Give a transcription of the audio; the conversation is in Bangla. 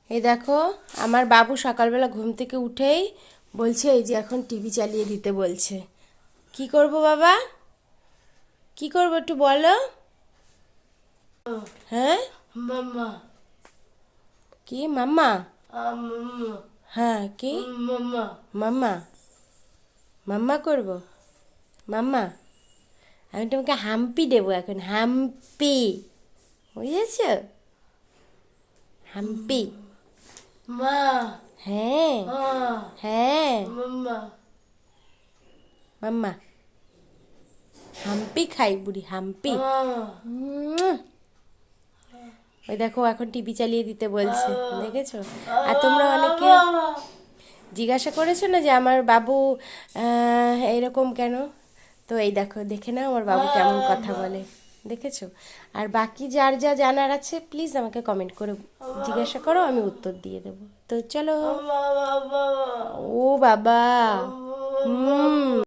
এই দেখো আমার বাবু সকালবেলা ঘুম থেকে উঠেই বলছে এই যে এখন টিভি চালিয়ে দিতে বলছে। কি করব বাবা, কি করব একটু বলো। হ্যাঁ মামা কি মাম্মা? মামা হ্যাঁ কি মামা মাম্মা? মাম্মা করব মাম্মা? আমি তোমাকে হাম্পি দেবো এখন, হাম্পি, বুঝেছ? হাম্পি। মা হ্যাঁ হ্যাঁ মামা মাম্মা হাম্পি খাই বুড়ি, হাম্পি। উম, ওই দেখো এখন টিভি চালিয়ে দিতে বলছে, দেখেছো? আর তোমরা অনেকে জিজ্ঞাসা করেছো না যে আমার বাবু এইরকম কেন, তো এই দেখো দেখে নাও আমার বাবু কেমন কথা বলে, দেখেছো? আর বাকি যার যা জানার আছে প্লিজ আমাকে কমেন্ট করে জিজ্ঞাসা করো, আমি উত্তর দিয়ে দেবো। তো চলো। ও বাবা, হুম।